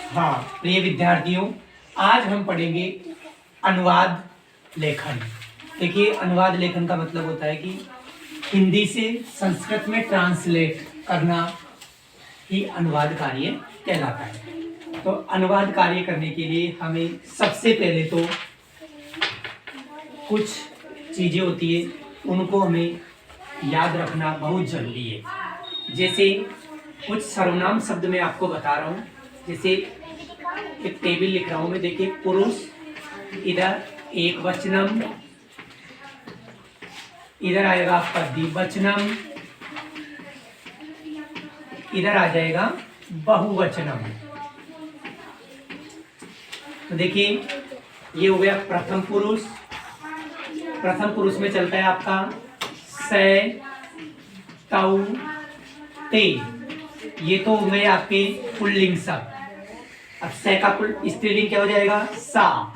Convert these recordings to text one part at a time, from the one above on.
हाँ, प्रिय विद्यार्थियों, आज हम पढ़ेंगे अनुवाद लेखन। देखिए, अनुवाद लेखन का मतलब होता है कि हिंदी से संस्कृत में ट्रांसलेट करना ही अनुवाद कार्य कहलाता है। तो अनुवाद कार्य करने के लिए हमें सबसे पहले तो कुछ चीज़ें होती है, उनको हमें याद रखना बहुत जरूरी है। जैसे कुछ सर्वनाम शब्द मैं आपको बता रहा हूँ। जैसे एक टेबल लिख रहा हूं मैं, देखिए पुरुष, इधर एक वचनम, इधर आएगा आपका द्विवचनम, इधर आ जाएगा बहुवचनम। तो देखिए ये हो गया प्रथम पुरुष। प्रथम पुरुष में चलता है आपका से, तौ, ते। ये तो हो गए आपके पुल्लिंग शब्द। अब से का स्त्रीलिंग क्या हो जाएगा? सा,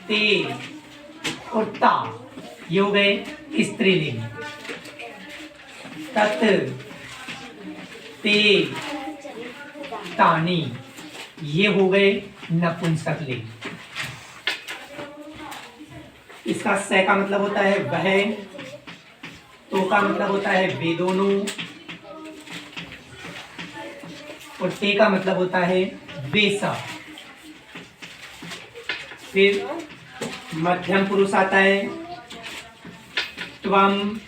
ते और ता, ये हो गए स्त्रीलिंग। तत्, ते, तानी, ये हो गए नपुंसकलिंग। इसका से का मतलब होता है वह, तो का मतलब होता है वे दोनों, और ते का मतलब होता है वे सब। फिर मध्यम पुरुष आता है त्वम,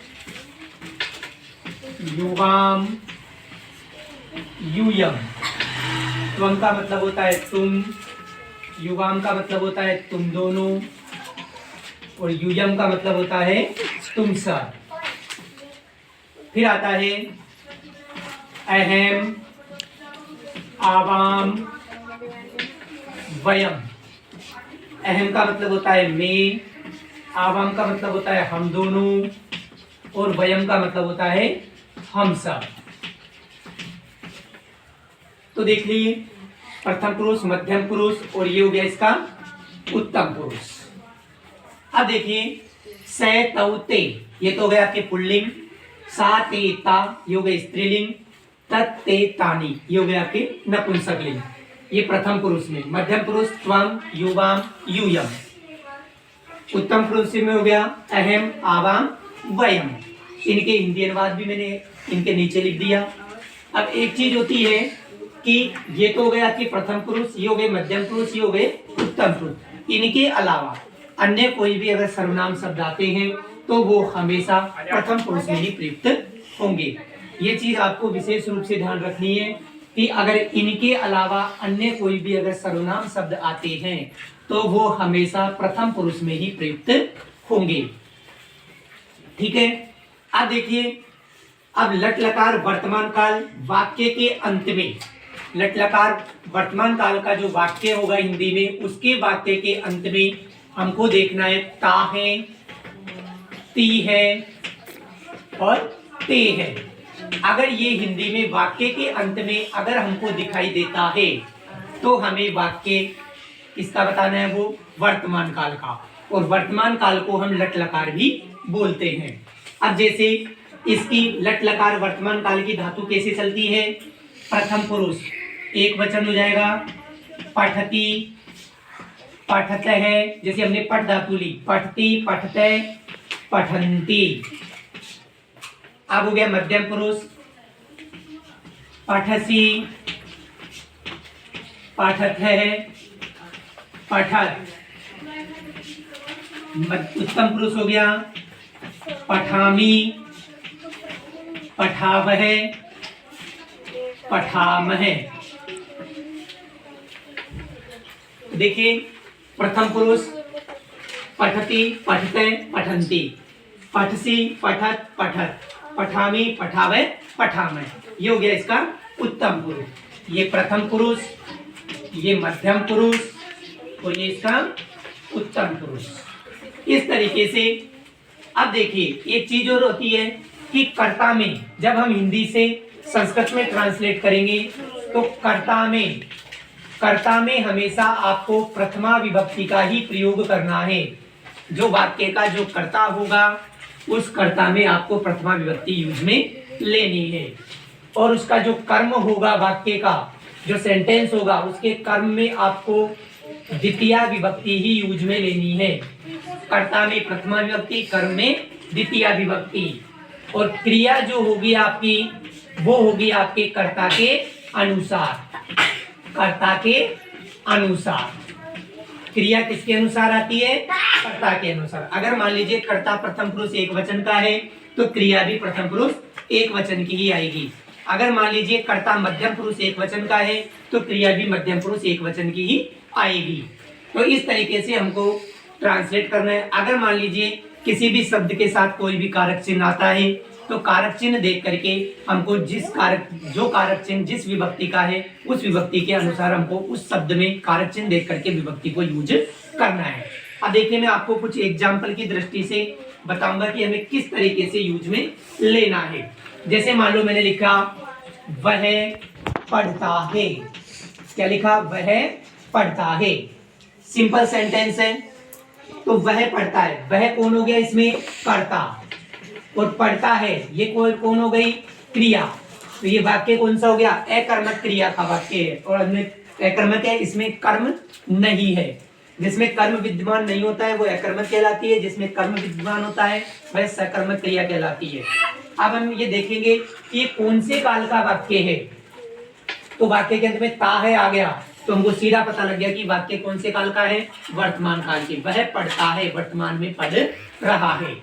युवाम, यूयम। त्वम का मतलब होता है तुम, युवाम का मतलब होता है तुम दोनों, और यूयम का मतलब होता है तुम सब। फिर आता है अहम, आवाम, वयम। अहम का मतलब होता है मैं, आवाम का मतलब होता है हम दोनों, और वयम का मतलब होता है हम सब। तो देख लीजिए, प्रथम पुरुष, मध्यम पुरुष, और ये हो गया इसका उत्तम पुरुष। अब देखिए से, तौ, ते, ये तो हो गया आपके पुल्लिंग। सा, ते, ता, ये हो गए स्त्रीलिंग। तत्, ते, तानी, ये हो गए आपके नपुंसकलिंग। ये प्रथम पुरुष में। मध्यम पुरुष त्वम, युवाम, यूयम। उत्तम पुरुष में हो गया अहम, आवाम, वयम। इनके हिंदी अनुवाद भी मैंने इनके नीचे लिख दिया। अब एक चीज होती है कि ये तो हो गया आपके प्रथम पुरुष, ये हो गए मध्यम पुरुष, ये हो गए उत्तम पुरुष। इनके अलावा अन्य कोई भी अगर सर्वनाम शब्द आते हैं तो वो हमेशा प्रथम पुरुष में ही प्रयुक्त होंगे। ये चीज आपको विशेष रूप से ध्यान रखनी है कि अगर इनके अलावा अन्य कोई भी अगर सर्वनाम शब्द आते हैं तो वो हमेशा प्रथम पुरुष में ही प्रयुक्त होंगे। ठीक है। अब देखिए, अब लट लकार वर्तमान काल वाक्य के अंत में, लट लकार वर्तमान काल का जो वाक्य होगा हिंदी में, उसके वाक्य के अंत में हमको देखना है ता है, ती है और ते है। अगर ये हिंदी में वाक्य के अंत में अगर हमको दिखाई देता है तो हमें वाक्य किसका बताना है? वो वर्तमान काल का। और वर्तमान काल को हम लट लकार भी बोलते हैं। अब जैसे इसकी लट लकार वर्तमान काल की धातु कैसे चलती है? प्रथम पुरुष एक वचन हो जाएगा पठती, पठत है। जैसे हमने पठ धातु ली, पठती, पठते, पठंती। अब हो गया मध्यम पुरुष पठसी, पठत है, पठत। उत्तम पुरुष हो गया पठामी, पठावह, पठामह। देखिए, प्रथम पुरुष पठती, पठते, पठंती, पठसी, पठत, पठत, पठामी, पठावे, पठामह। ये हो गया इसका उत्तम पुरुष। ये प्रथम पुरुष, ये मध्यम पुरुष, और ये इसका उत्तम पुरुष। इस तरीके से अब देखिए, एक चीज और होती है कि कर्ता में, जब हम हिंदी से संस्कृत में ट्रांसलेट करेंगे तो कर्ता में हमेशा आपको प्रथमा विभक्ति का ही प्रयोग करना है। जो वाक्य का जो कर्ता होगा उस कर्ता में आपको प्रथमा विभक्ति यूज में लेनी है, और उसका जो कर्म होगा वाक्य का जो सेंटेंस होगा उसके कर्म में आपको द्वितीया विभक्ति ही यूज में लेनी है। कर्ता में प्रथमा विभक्ति, कर्म में द्वितीया विभक्ति, और क्रिया जो होगी आपकी वो होगी आपके कर्ता के अनुसार। कर्ता के अनुसार क्रिया किसके अनुसार आती है? कर्ता के अनुसार। अगर मान लीजिए कर्ता प्रथम पुरुष एक वचन का है तो क्रिया भी प्रथम पुरुष एक वचन की ही आएगी। अगर मान लीजिए कर्ता मध्यम पुरुष एक वचन का है तो क्रिया भी मध्यम पुरुष एक वचन की ही आएगी। तो इस तरीके से हमको ट्रांसलेट करना है। अगर मान लीजिए किसी भी शब्द के साथ कोई भी कारक चिन्ह आता है तो कारक चिन्ह देख करके हमको जो कारक चिन्ह जिस विभक्ति का है उस विभक्ति के अनुसार हमको उस शब्द में कारक चिन्ह देख करके विभक्ति को यूज करना है। अब देखिए मैं आपको कुछ एग्जाम्पल की दृष्टि से बताऊंगा कि हमें किस तरीके से यूज में लेना है। जैसे मान लो मैंने लिखा वह पढ़ता है। क्या लिखा? वह पढ़ता है। सिंपल सेंटेंस है। तो वह पढ़ता है, वह कौन हो गया इसमें? कर्ता। और पढ़ता है ये कौन हो गई? क्रिया। तो ये वाक्य कौन सा हो गया? अकर्मक क्रिया का वाक्य है। और अकर्मक है, इसमें कर्म नहीं है। जिसमें कर्म विद्यमान नहीं होता है वो अकर्मक कहलाती है, जिसमें कर्म विद्यमान होता है वह सकर्मक क्रिया कहलाती है। अब हम ये देखेंगे कि ये कौन से काल का वाक्य है। तो वाक्य के अंत में ता है आ गया तो हमको सीधा पता लग गया कि वाक्य कौन से काल का है? वर्तमान काल के। वह पढ़ता है, वर्तमान में पढ़ रहा है।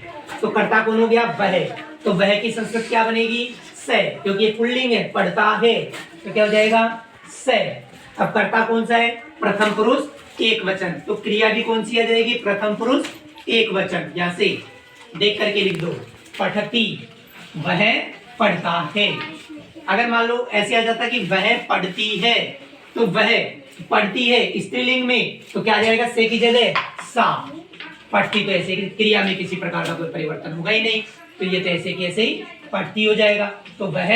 तो कर्ता कौन हो गया? वह। तो वह की संस्कृत क्या बनेगी? से, क्योंकि ये पुल्लिंग है। पढ़ता है तो क्या हो जाएगा? से। अब कर्ता कौन सा है? प्रथम पुरुष एक वचन। तो क्रिया भी कौन सी आ जाएगी? प्रथम पुरुष एक वचन। यहाँ से देख करके लिख दो, पठती, वह पढ़ता है। अगर मान लो ऐसे आ जाता कि वह पढ़ती है तो वह पढ़ती है स्त्रीलिंग में तो क्या आ जाएगा? से की जगह सा। पढ़ती तो ऐसे क्रिया में किसी प्रकार का कोई परिवर्तन होगा ही नहीं, तो ये तो ऐसे की ऐसे ही पढ़ती हो जाएगा। तो वह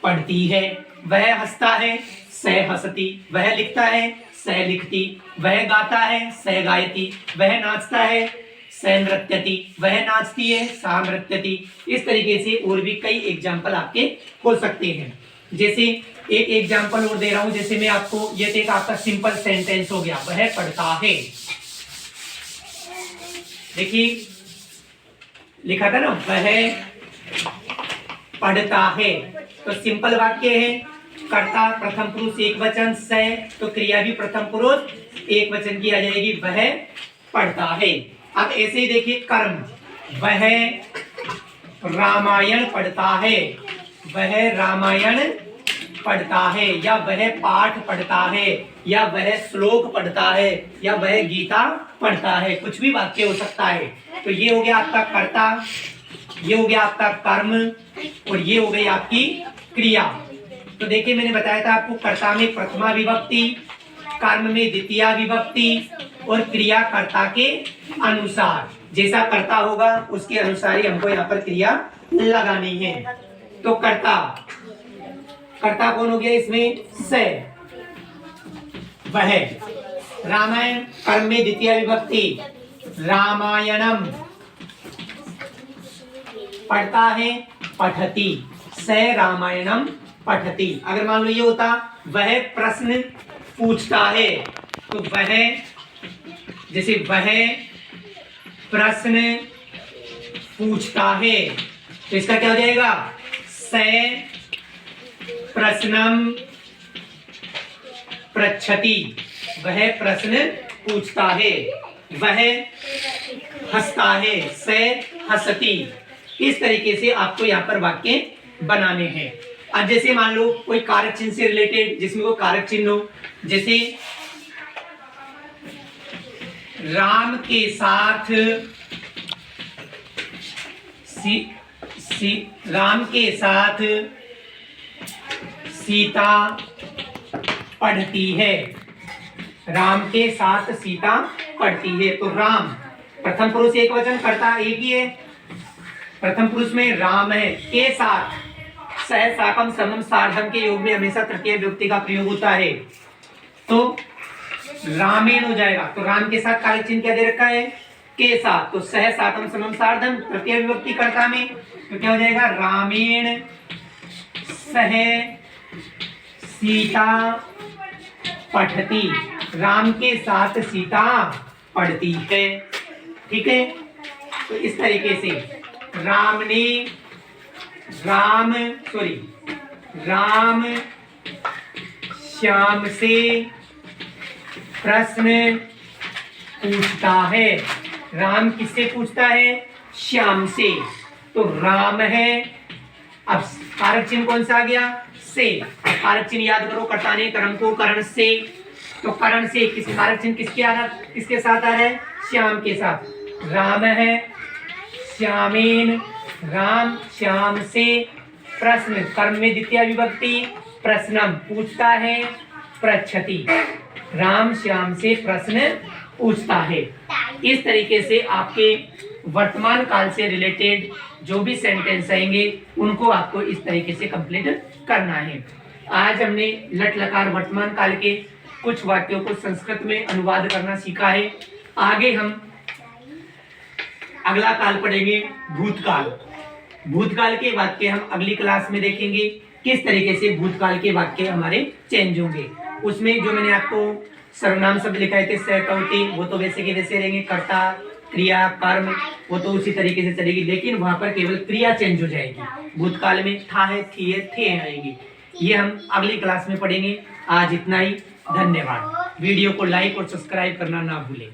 पढ़ती है। वह हंसता है, सह हंसती। वह लिखता है, सह लिखती। वह गाता है, सह गायती। वह नाचता है, सह नृत्यति। वह नाचती है, सा नृत्यति। इस तरीके से और भी कई एग्जाम्पल आपके हो सकते हैं। जैसे एक एग्जाम्पल और दे रहा हूं, जैसे मैं आपको, ये तो एक आपका सिंपल सेंटेंस हो गया, वह पढ़ता है। देखिए लिखा था ना वह पढ़ता है, तो सिंपल वाक्य है। कर्ता प्रथम पुरुष एक वचन से, तो क्रिया भी प्रथम पुरुष एक वचन की आ जाएगी, वह पढ़ता है। अब ऐसे ही देखिए कर्म, वह रामायण पढ़ता है। वह रामायण पढ़ता है, या वह पाठ पढ़ता है, या वह श्लोक पढ़ता है, या वह गीता पढ़ता है। कुछ भी वाक्य हो सकता है। तो ये हो गया आपका कर्ता, ये हो गया आपका कर्म, और ये हो गई आपकी क्रिया। तो देखिए मैंने बताया था आपको, कर्ता में प्रथमा विभक्ति, कर्म में द्वितीया विभक्ति, और क्रिया कर्ता के अनुसार। जैसा कर्ता होगा उसके अनुसार ही हमको यहाँ पर क्रिया लगानी है। तो कर्ता, कर्ता कौन हो गया इसमें? से। वह रामायण, कर्म में द्वितीय विभक्ति, रामायणम। पढ़ता है, पठती, से रामायणम पठती। अगर मान लो ये होता वह प्रश्न पूछता है, तो वह, जैसे वह प्रश्न पूछता है, तो इसका क्या हो जाएगा? से प्रश्नम पृच्छति। वह प्रश्न पूछता है। वह हंसता है, से हंसती। इस तरीके से आपको यहाँ पर वाक्य बनाने हैं। अब जैसे मान लो कोई कारक चिन्ह से रिलेटेड, जिसमें कोई कारक चिन्ह हो, जैसे राम के साथ राम के साथ सीता पढ़ती है। राम के साथ सीता पढ़ती है। तो राम प्रथम पुरुष एक वचन, कर्ता एक ही है। प्रथम पुरुष में राम है, के साथ सह साकम समम सार्धम के योग में हमेशा तृतीय विभक्ति का प्रयोग होता है, तो रामेण हो जाएगा। तो राम के साथ कारक चिन्ह क्या दे रखा है? के साथ। तो सह साकम समम सार्धम तृतीय विभक्ति कर्ता में, तो क्या हो जाएगा? रामेण सह सीता पठती, राम के साथ सीता पढ़ती है। ठीक है, तो इस तरीके से राम श्याम से प्रश्न पूछता है। राम किससे पूछता है? श्याम से। तो राम है, अब कारक चिन्ह कौन सा आ गया? से। कारक चिन्ह याद करो, कर्ताने कर्म को करण से, तो करण से किस कारक चिन्ह किसके साथ आ रहा है? श्याम के साथ। राम है श्यामेन, राम श्याम से प्रश्न, कर्म में द्वितीय विभक्ति, प्रश्नम पूछता है, पृच्छति, राम श्याम से प्रश्न पूछता है। इस तरीके से आपके वर्तमान काल से रिलेटेड जो भी सेंटेंस आएंगे उनको आपको इस तरीके से कंप्लीट करना है। आज हमने लट लकार वर्तमान काल के कुछ वाक्यों को संस्कृत में अनुवाद करना सीखा है। आगे हम अगला काल पढ़ेंगे भूतकाल। भूतकाल के वाक्य हम अगली क्लास में देखेंगे, किस तरीके से भूतकाल के वाक्य हमारे चेंज होंगे। उसमें जो मैंने आपको सर्वनाम शब्द लिखाए थे सहकवती, वो तो वैसे के वैसे रहेंगे, कर्ता क्रिया कर्म वो तो उसी तरीके से चलेगी, लेकिन वहां पर केवल क्रिया चेंज हो जाएगी। भूतकाल में था है, थी है, थे आएंगी। ये हम अगली क्लास में पढ़ेंगे। आज इतना ही, धन्यवाद। वीडियो को लाइक और सब्सक्राइब करना ना भूलें।